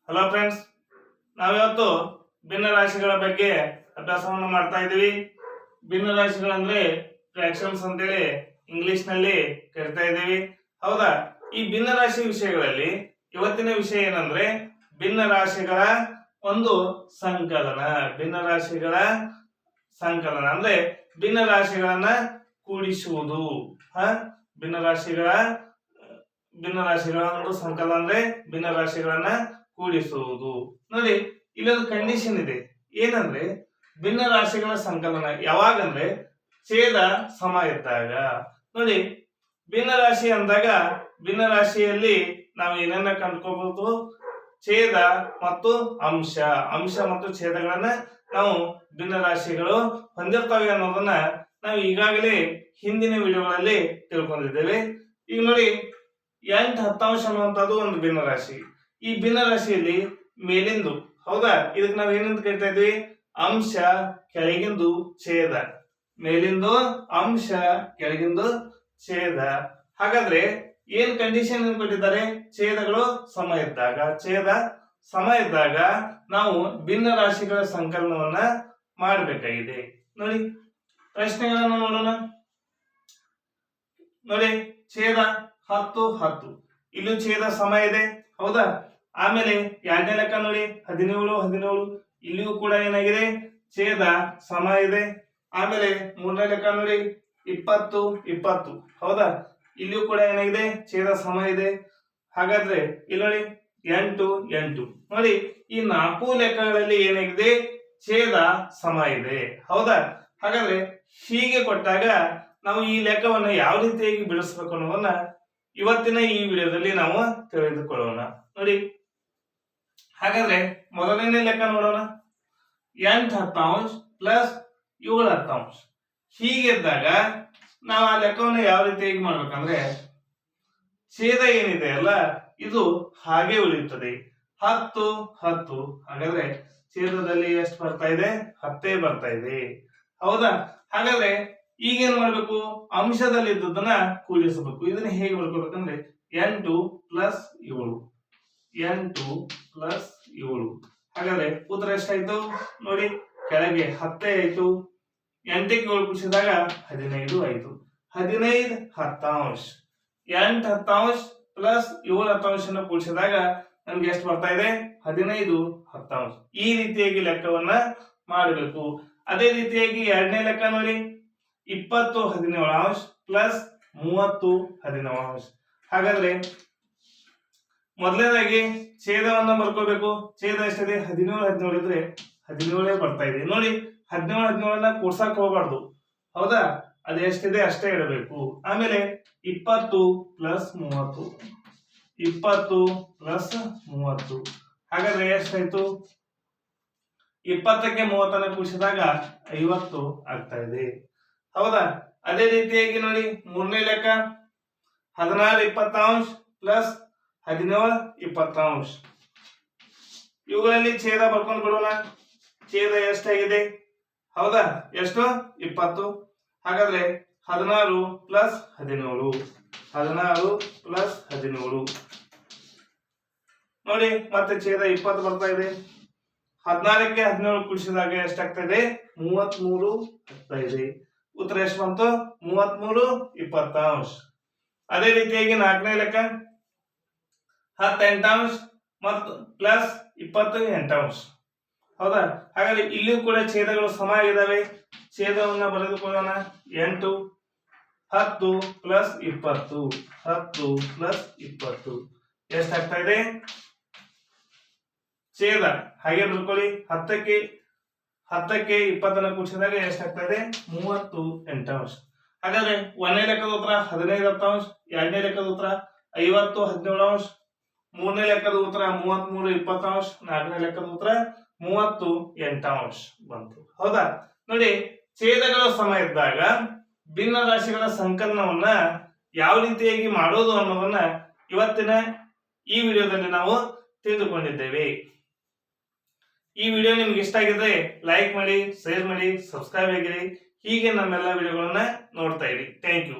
Hello friends, ನಾವಿವತ್ತು ಭಿನ್ನ ರಾಶಿಗಳ ಬಗ್ಗೆ ಅಭ್ಯಾಸವನ್ನು ಮಾಡ್ತಾ ಇದ್ದೀವಿ. ಭಿನ್ನ ರಾಶಿಗಳಂದ್ರೆ ಫ್ರಾಕ್ಷನ್ಸ್ ಅಂತೇಳಿ ಇಂಗ್ಲಿಷ್ ನಲ್ಲಿ ಕರಿತಾ ಇದ್ದೀವಿ. ಹೌದಾ? ಈ ಭಿನ್ನ ರಾಶಿ ವಿಷಯಗಳಲ್ಲಿ ಇವತ್ತಿನ ವಿಷಯ ಏನಂದ್ರೆ ಭಿನ್ನ ರಾಶಿಗಳ ಒಂದು ಸಂಕಲನ. ಭಿನ್ನ ರಾಶಿಗಳ ಸಂಕಲನ ಅಂದ್ರೆ ಭಿನ್ನ ರಾಶಿಗಳನ್ನ ಕೂಡಿಸುವುದು. ಭಿನ್ನ ರಾಶಿಗಳ ಒಂದು ಸಂಕಲನ ಅಂದ್ರೆ ಭಿನ್ನ ರಾಶಿಗಳನ್ನ ಕೂಡಿಸುವುದು. ನೋಡಿ, ಇಲ್ಲೊಂದು ಕಂಡೀಷನ್ ಇದೆ. ಏನಂದ್ರೆ ಭಿನ್ನ ರಾಶಿಗಳ ಸಂಕಲನ ಯಾವಾಗಂದ್ರೆ ಛೇದ ಸಮ ಇದ್ದಾಗ. ನೋಡಿ, ಭಿನ್ನ ರಾಶಿ ಅಂದಾಗ ಭಿನ್ನ ರಾಶಿಯಲ್ಲಿ ನಾವು ಏನನ್ನ ಕಂಡುಕೋಬಹುದು? ಛೇದ ಮತ್ತು ಅಂಶ. ಅಂಶ ಮತ್ತು ಛೇದಗಳನ್ನ ನಾವು ಭಿನ್ನ ರಾಶಿಗಳು ಹೊಂದಿರ್ತವೆ ಅನ್ನೋದನ್ನ ನಾವು ಈಗಾಗಲೇ ಹಿಂದಿನ ವಿಡಿಯೋಗಳಲ್ಲಿ ತಿಳ್ಕೊಂಡಿದ್ದೇವೆ. ಈಗ ನೋಡಿ, 8/10 ಅನ್ನುವಂಥದ್ದು ಒಂದು ಭಿನ್ನ ರಾಶಿ. ಈ ಭಿನ್ನ ರಾಶಿಯಲ್ಲಿ ಮೇಲಿಂದು, ಹೌದಾ, ಇದಕ್ಕೆ ನಾವು ಏನಂತ ಕರಿತಾ ಇದ್ವಿ? ಅಂಶ ಕೆಳಗಿಂದು ಛೇದ. ಮೇಲಿಂದು ಅಂಶ, ಕೆಳಗಿಂದು ಛೇದ. ಹಾಗಾದ್ರೆ ಏನ್ ಕಂಡೀಷನ್ ಕೊಟ್ಟಿದ್ದಾರೆ? ಛೇದಗಳು ಸಮ ಇದ್ದಾಗ, ಛೇದ ಸಮ ಇದ್ದಾಗ ನಾವು ಭಿನ್ನ ರಾಶಿಗಳ ಸಂಕಲನವನ್ನ ಮಾಡಬೇಕಾಗಿದೆ. ನೋಡಿ, ಪ್ರಶ್ನೆಗಳನ್ನು ನೋಡೋಣ. ನೋಡಿ, ಛೇದ 10-10, ಇಲ್ಲೂ ಛೇದ ಸಮ ಇದೆ. ಹೌದಾ? ಆಮೇಲೆ ಎರಡನೇ ಲೆಕ್ಕ ನೋಡಿ, 17-17, ಇಲ್ಲಿಯೂ ಕೂಡ ಏನಾಗಿದೆ? ಛೇದ ಸಮ ಇದೆ. ಆಮೇಲೆ ಮೂರನೇ ಲೆಕ್ಕ ನೋಡಿ, 20-20, ಹೌದಾ? ಇಲ್ಲಿಯೂ ಕೂಡ ಏನಾಗಿದೆ? ಛೇದ ಸಮ ಇದೆ. ಹಾಗಾದ್ರೆ ಇಲ್ಲಿ ನೋಡಿ 8-8. ನೋಡಿ, ಈ 4 ಲೆಕ್ಕಗಳಲ್ಲಿ ಏನಾಗಿದೆ? ಛೇದ ಸಮ ಇದೆ. ಹೌದಾ? ಹಾಗಾದ್ರೆ ಹೀಗೆ ಕೊಟ್ಟಾಗ ನಾವು ಈ ಲೆಕ್ಕವನ್ನ ಯಾವ ರೀತಿಯಾಗಿ ಬಿಡಿಸ್ಬೇಕು ಅನ್ನೋದನ್ನ ಇವತ್ತಿನ ಈ ವಿಡಿಯೋದಲ್ಲಿ ನಾವು ತಿಳಿದುಕೊಳ್ಳೋಣ. ನೋಡಿ, ಹಾಗಾದ್ರೆ ಮೊದಲನೇ ಲೆಕ್ಕ ನೋಡೋಣ. 8/10 ಪ್ಲಸ್ 7/10. ಹೀಗಿದ್ದಾಗ ನಾವು ಆ ಲೆಕ್ಕವನ್ನು ಯಾವ ರೀತಿಯಾಗಿ ಮಾಡ್ಬೇಕಂದ್ರೆ ಛೇದ ಏನಿದೆ ಅಲ್ಲ, ಇದು ಹಾಗೆ ಉಳಿಯುತ್ತದೆ. 10-10. ಹಾಗಾದ್ರೆ ಛೇದದಲ್ಲಿ ಎಷ್ಟು ಬರ್ತಾ ಇದೆ? 10 ಬರ್ತಾ ಇದೆ. ಹೌದಾ? ಹಾಗಾದ್ರೆ ಈಗೇನ್ ಮಾಡ್ಬೇಕು? ಅಂಶದಲ್ಲಿ ಇದ್ದದನ್ನ ಕೂಡಿಸಬೇಕು. ಇದನ್ನ ಹೇಗೆ ಬರ್ಕೋಬೇಕಂದ್ರೆ 8 + 7. 8 + 7. ಹಾಗಾದ್ರೆ ಉತ್ತರ ಎಷ್ಟಾಯ್ತು? ನೋಡಿ, ಕೆಳಗೆ 10 ಆಯ್ತು. 8ಕ್ಕೆ 7 ಕೂಡಿಸಿದಾಗ 15 ಆಯ್ತು. 15/10. 8/10 + 7/10 ಕೂಡಿಸಿದಾಗ ನಮ್ಗೆ ಎಷ್ಟು ಬರ್ತಾ ಇದೆ? 15/10. ಈ ರೀತಿಯಾಗಿ ಲೆಕ್ಕವನ್ನ ಮಾಡಬೇಕು. ಅದೇ ರೀತಿಯಾಗಿ ಎರಡನೇ ಲೆಕ್ಕ ನೋಡಿ, 20/17 ಪ್ಲಸ್ 30/17. ಹಾಗಾದ್ರೆ ಮೊದಲನೇದಾಗಿ ಛೇದವನ್ನ ಬರ್ಕೋಬೇಕು. ಛೇದ ಎಷ್ಟಿದೆ? 17-17 ಇದ್ರೆ 17 ಬರ್ತಾ ಇದೆ. ನೋಡಿ, 17-17 ಕೂಡ್ಸಕ್ ಹೋಗ್ಬಾರ್ದು. ಹೌದಾ? ಅದು ಎಷ್ಟಿದೆ ಅಷ್ಟೇ ಇಡಬೇಕು. ಆಮೇಲೆ 20 + 30. 20 + 30. ಹಾಗಾದ್ರೆ ಎಷ್ಟಾಯ್ತು? 20ಕ್ಕೆ 30 ಕೂಡಿಸಿದಾಗ 50 ಆಗ್ತಾ ಇದೆ. ಹೌದಾ? ಅದೇ ರೀತಿಯಾಗಿ ನೋಡಿ, ಮೂರನೇ ಲೆಕ್ಕ 16/20 ಪ್ಲಸ್ 17/20. ಇವುಗಳಲ್ಲಿ ಛೇದ ಬರ್ಕೊಂಡು ಬಿಡೋಣ. ಛೇದ ಎಷ್ಟಾಗಿದೆ? ಹೌದಾ? ಎಷ್ಟು? 20. ಹಾಗಾದ್ರೆ 16 + 17. 16 + 17. ನೋಡಿ, ಮತ್ತೆ ಛೇದ 20 ಬರ್ತಾ ಇದೆ. 14ಕ್ಕೆ 17 ಕೂಡಿಸಿದಾಗ ಎಷ್ಟಾಗ್ತಾ ಇದೆ? 33 ಆಗ್ತಾ ಇದೆ. ಉತ್ತರ ಎಷ್ಟು ಬಂತು? 33/20. ಅದೇ ರೀತಿಯಾಗಿ ನಾಲ್ಕನೇ ಲೆಕ್ಕ 10/8 ಮತ್ತು ಪ್ಲಸ್ 20/8. ಹೌದಾ? ಹಾಗಾದ್ರೆ ಇಲ್ಲಿಯೂ ಕೂಡ ಛೇದಗಳು ಸಮ ಇದಾವೆ. ಛೇದವನ್ನ ಬರೆದುಕೊಳ್ಳೋಣ. 8 10 + 20. 10 + 20 ಎಷ್ಟಾಗ್ತಾ ಇದೆ? ಛೇದ ಹಾಗೆ ಬರ್ಕೊಳ್ಳಿ. 10ಕ್ಕೆ 20 ಕೂಡಿಸಿದಾಗ ಎಷ್ಟಾಗ್ತಾ ಇದೆ? 38. ಹಾಗಾದ್ರೆ ಒಂದನೇ ಲೆಕ್ಕದ ಉತ್ತರ 15/10. ಎರಡನೇ ಲೆಕ್ಕದ ಉತ್ತರ 50/17. ಮೂರನೇ ಲೆಕ್ಕದ ಉತ್ತರ 33/20. ನಾಲ್ಕನೇ ಲೆಕ್ಕದ ಉತ್ತರ 38 ಬಂತು. ಹೌದಾ? ನೋಡಿ, ಛೇದಗಳ ಸಮ ಇದ್ದಾಗ ಭಿನ್ನ ರಾಶಿಗಳ ಸಂಕಲನವನ್ನ ಯಾವ ರೀತಿಯಾಗಿ ಮಾಡೋದು ಅನ್ನೋದನ್ನ ಇವತ್ತಿನ ಈ ವಿಡಿಯೋದಲ್ಲಿ ನಾವು ತಿಳಿದುಕೊಂಡಿದ್ದೇವೆ. ಈ ವಿಡಿಯೋ ನಿಮ್ಗೆ ಇಷ್ಟ ಆಗಿದ್ರೆ ಲೈಕ್ ಮಾಡಿ, ಶೇರ್ ಮಾಡಿ, ಸಬ್ಸ್ಕ್ರೈಬ್ ಆಗಿರಿ. ಹೀಗೆ ನಮ್ಮೆಲ್ಲ ವಿಡಿಯೋಗಳನ್ನ ನೋಡ್ತಾ ಇರಿ. Thank you.